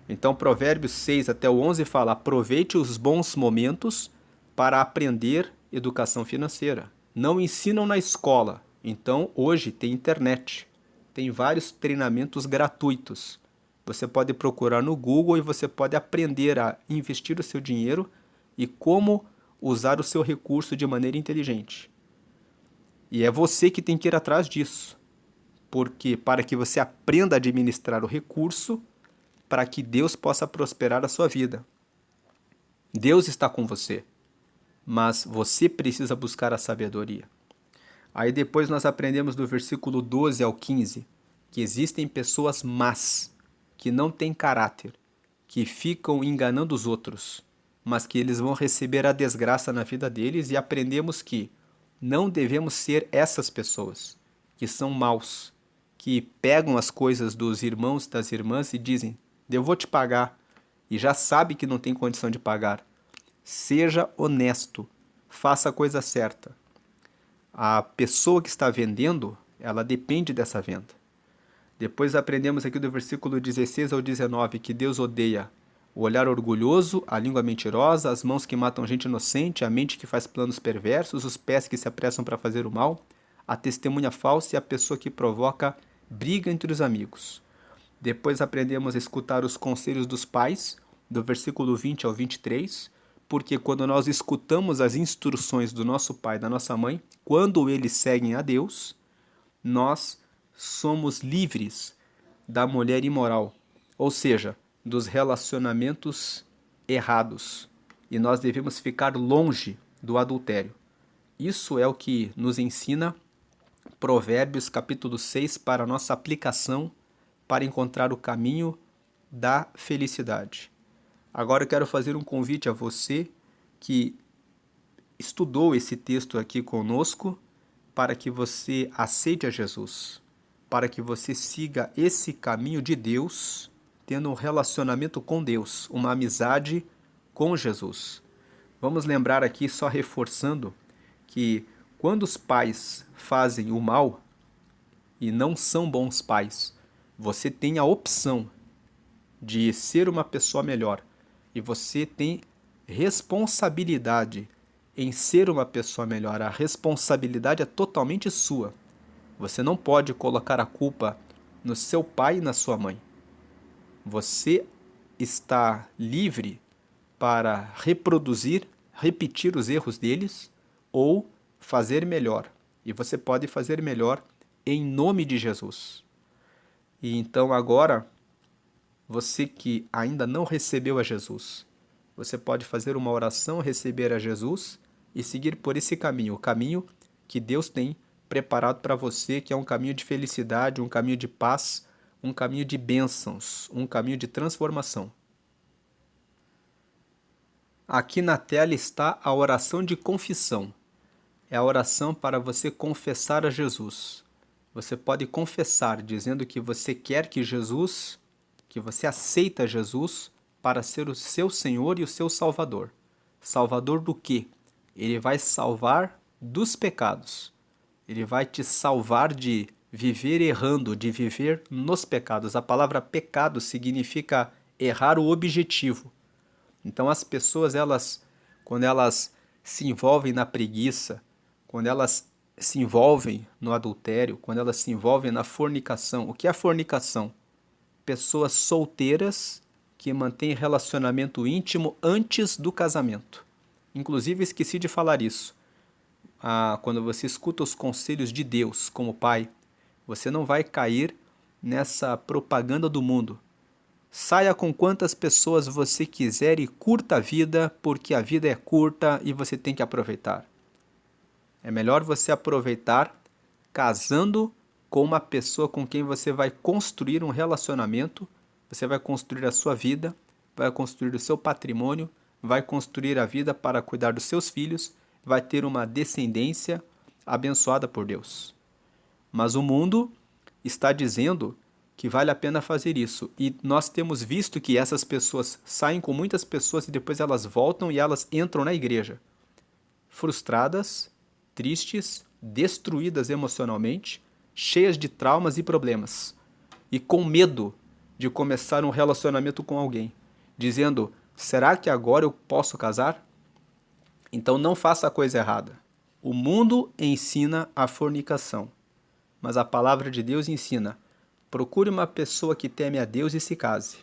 Então Provérbios 6 até o 11 fala, aproveite os bons momentos para aprender educação financeira. Não ensinam na escola, então hoje tem internet, tem vários treinamentos gratuitos. Você pode procurar no Google e você pode aprender a investir o seu dinheiro e como usar o seu recurso de maneira inteligente. E é você que tem que ir atrás disso, porque para que você aprenda a administrar o recurso, para que Deus possa prosperar a sua vida. Deus está com você, mas você precisa buscar a sabedoria. Aí depois nós aprendemos do versículo 12 ao 15, que existem pessoas más, que não têm caráter, que ficam enganando os outros, mas que eles vão receber a desgraça na vida deles, e aprendemos que não devemos ser essas pessoas, que são maus, que pegam as coisas dos irmãos, das irmãs e dizem, eu vou te pagar, e já sabe que não tem condição de pagar. Seja honesto, faça a coisa certa. A pessoa que está vendendo, ela depende dessa venda. Depois aprendemos aqui do versículo 16 ao 19 que Deus odeia o olhar orgulhoso, a língua mentirosa, as mãos que matam gente inocente, a mente que faz planos perversos, os pés que se apressam para fazer o mal, a testemunha falsa e a pessoa que provoca briga entre os amigos. Depois aprendemos a escutar os conselhos dos pais, do versículo 20 ao 23, porque quando nós escutamos as instruções do nosso pai e da nossa mãe, quando eles seguem a Deus, nós somos livres da mulher imoral, ou seja, dos relacionamentos errados, e nós devemos ficar longe do adultério. Isso é o que nos ensina Provérbios capítulo 6 para a nossa aplicação para encontrar o caminho da felicidade. Agora eu quero fazer um convite a você que estudou esse texto aqui conosco para que você aceite a Jesus, para que você siga esse caminho de Deus, tendo um relacionamento com Deus, uma amizade com Jesus. Vamos lembrar aqui, só reforçando, que quando os pais fazem o mal e não são bons pais, você tem a opção de ser uma pessoa melhor e você tem responsabilidade em ser uma pessoa melhor. A responsabilidade é totalmente sua. Você não pode colocar a culpa no seu pai e na sua mãe. Você está livre para repetir os erros deles ou fazer melhor. E você pode fazer melhor em nome de Jesus. E então agora, você que ainda não recebeu a Jesus, você pode fazer uma oração, receber a Jesus e seguir por esse caminho, o caminho que Deus tem preparado para você, que é um caminho de felicidade, um caminho de paz, um caminho de bênçãos, um caminho de transformação. Aqui na tela está a oração de confissão. É a oração para você confessar a Jesus. Você pode confessar dizendo que você quer que Jesus, que você aceita Jesus para ser o seu Senhor e o seu Salvador. Salvador do quê? Ele vai salvar dos pecados. Ele vai te salvar de viver errando, de viver nos pecados. A palavra pecado significa errar o objetivo. Então as pessoas, quando elas se envolvem na preguiça, quando elas se envolvem no adultério, quando elas se envolvem na fornicação. O que é fornicação? Pessoas solteiras que mantêm relacionamento íntimo antes do casamento. Inclusive, esqueci de falar isso. Quando você escuta os conselhos de Deus como pai, você não vai cair nessa propaganda do mundo. Saia com quantas pessoas você quiser e curta a vida, porque a vida é curta e você tem que aproveitar. É melhor você aproveitar casando com uma pessoa com quem você vai construir um relacionamento, você vai construir a sua vida, vai construir o seu patrimônio, vai construir a vida para cuidar dos seus filhos, vai ter uma descendência abençoada por Deus. Mas o mundo está dizendo que vale a pena fazer isso. E nós temos visto que essas pessoas saem com muitas pessoas e depois elas voltam e elas entram na igreja frustradas, tristes, destruídas emocionalmente, cheias de traumas e problemas, e com medo de começar um relacionamento com alguém, dizendo, será que agora eu posso casar? Então não faça a coisa errada. O mundo ensina a fornicação, mas a palavra de Deus ensina, procure uma pessoa que teme a Deus e se case.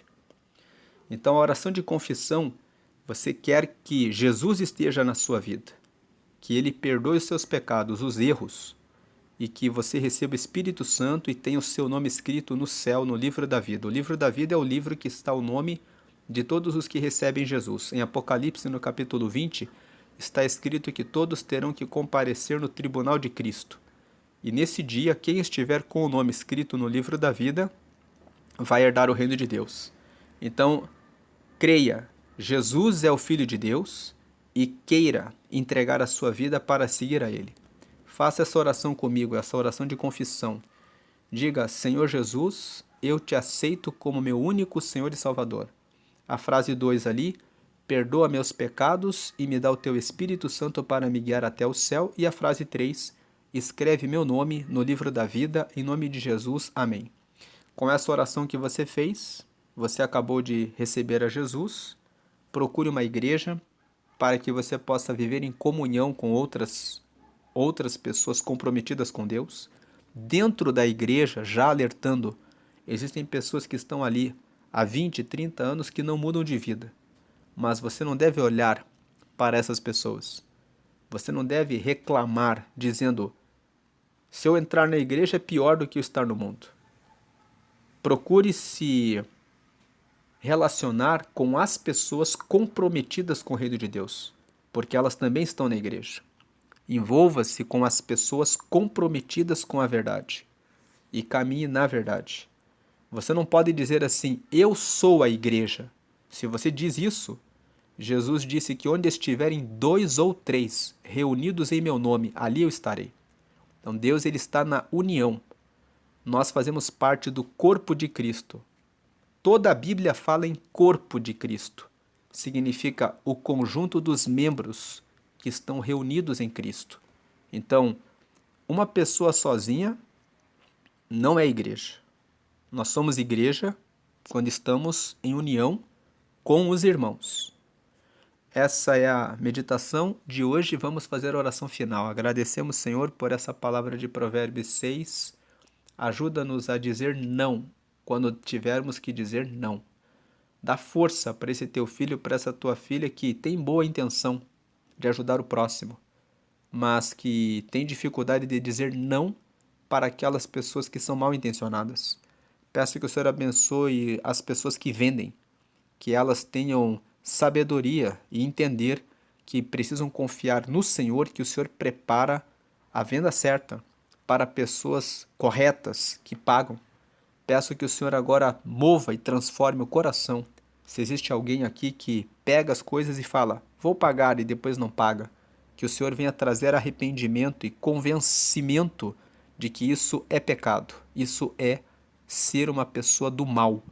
Então a oração de confissão, você quer que Jesus esteja na sua vida, que Ele perdoe os seus pecados, os erros, e que você receba o Espírito Santo e tenha o seu nome escrito no céu, no livro da vida. O livro da vida é o livro que está o nome de todos os que recebem Jesus. Em Apocalipse, no capítulo 20, está escrito que todos terão que comparecer no tribunal de Cristo. E nesse dia, quem estiver com o nome escrito no livro da vida vai herdar o reino de Deus. Então, creia, Jesus é o Filho de Deus e queira entregar a sua vida para seguir a Ele. Faça essa oração comigo, essa oração de confissão. Diga, Senhor Jesus, eu te aceito como meu único Senhor e Salvador. A frase 2 ali, perdoa meus pecados e me dá o teu Espírito Santo para me guiar até o céu. E a frase 3, escreve meu nome no livro da vida, em nome de Jesus. Amém. Com essa oração que você fez, você acabou de receber a Jesus. Procure uma igreja para que você possa viver em comunhão com outras pessoas comprometidas com Deus. Dentro da igreja, já alertando, existem pessoas que estão ali há 20, 30 anos que não mudam de vida. Mas você não deve olhar para essas pessoas. Você não deve reclamar dizendo, se eu entrar na igreja é pior do que eu estar no mundo. Procure se relacionar com as pessoas comprometidas com o reino de Deus, porque elas também estão na igreja. Envolva-se com as pessoas comprometidas com a verdade e caminhe na verdade. Você não pode dizer assim, eu sou a igreja. Se você diz isso, Jesus disse que onde estiverem 2 ou 3 reunidos em meu nome, ali eu estarei. Então Deus ele está na união. Nós fazemos parte do corpo de Cristo. Toda a Bíblia fala em corpo de Cristo. Significa o conjunto dos membros que estão reunidos em Cristo. Então, uma pessoa sozinha não é igreja. Nós somos igreja quando estamos em união com os irmãos. Essa é a meditação de hoje. Vamos fazer a oração final. Agradecemos, Senhor, por essa palavra de Provérbios 6. Ajuda-nos a dizer não quando tivermos que dizer não. Dá força para esse teu filho, para essa tua filha que tem boa intenção de ajudar o próximo, mas que tem dificuldade de dizer não para aquelas pessoas que são mal intencionadas. Peço que o Senhor abençoe as pessoas que vendem, que elas tenham sabedoria e entender que precisam confiar no Senhor, que o Senhor prepara a venda certa para pessoas corretas que pagam. Peço que o Senhor agora mova e transforme o coração. Se existe alguém aqui que pega as coisas e fala, vou pagar e depois não paga, que o Senhor venha trazer arrependimento e convencimento de que isso é pecado. Isso é ser uma pessoa do mal.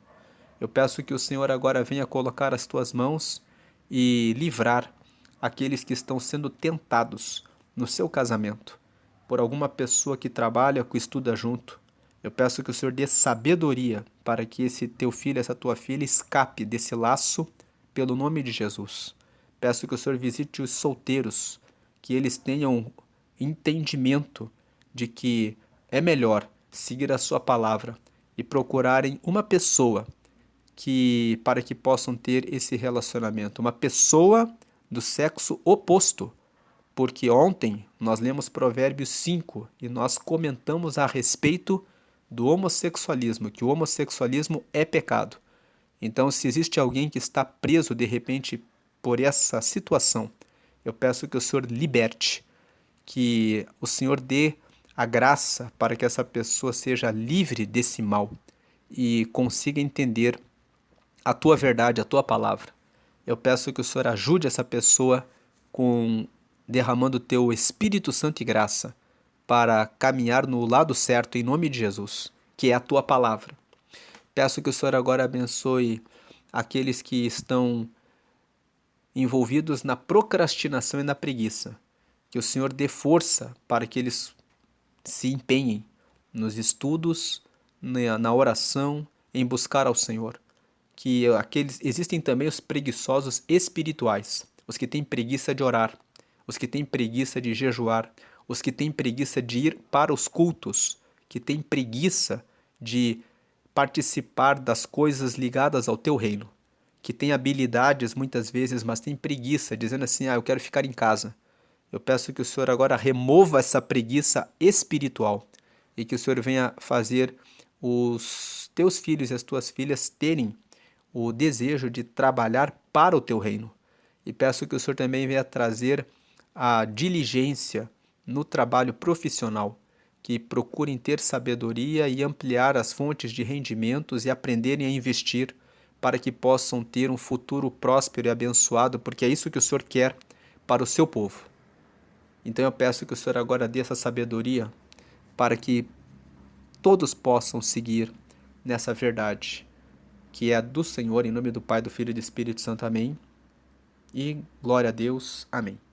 Eu peço que o Senhor agora venha colocar as tuas mãos e livrar aqueles que estão sendo tentados no seu casamento por alguma pessoa que trabalha, que estuda junto. Eu peço que o Senhor dê sabedoria para que esse teu filho, essa tua filha escape desse laço pelo nome de Jesus. Peço que o Senhor visite os solteiros, que eles tenham entendimento de que é melhor seguir a sua palavra e procurarem uma pessoa para que possam ter esse relacionamento, uma pessoa do sexo oposto. Porque ontem nós lemos Provérbios 5 e nós comentamos a respeito do homossexualismo, que o homossexualismo é pecado. Então, se existe alguém que está preso de repente por essa situação, eu peço que o Senhor liberte, que o Senhor dê a graça para que essa pessoa seja livre desse mal e consiga entender a tua verdade, a tua palavra. Eu peço que o Senhor ajude essa pessoa derramando o teu Espírito Santo e graça para caminhar no lado certo em nome de Jesus, que é a tua palavra. Peço que o Senhor agora abençoe aqueles que estão envolvidos na procrastinação e na preguiça. Que o Senhor dê força para que eles se empenhem nos estudos, na oração, em buscar ao Senhor. Que existem também os preguiçosos espirituais, os que têm preguiça de orar, os que têm preguiça de jejuar, os que têm preguiça de ir para os cultos, que têm preguiça de participar das coisas ligadas ao teu reino, que têm habilidades muitas vezes, mas têm preguiça, dizendo assim, eu quero ficar em casa. Eu peço que o Senhor agora remova essa preguiça espiritual e que o Senhor venha fazer os teus filhos e as tuas filhas terem o desejo de trabalhar para o teu reino. E peço que o Senhor também venha trazer a diligência no trabalho profissional, que procurem ter sabedoria e ampliar as fontes de rendimentos e aprenderem a investir para que possam ter um futuro próspero e abençoado, porque é isso que o Senhor quer para o seu povo. Então eu peço que o Senhor agora dê essa sabedoria para que todos possam seguir nessa verdade, que é a do Senhor, em nome do Pai, do Filho e do Espírito Santo. Amém. E glória a Deus. Amém.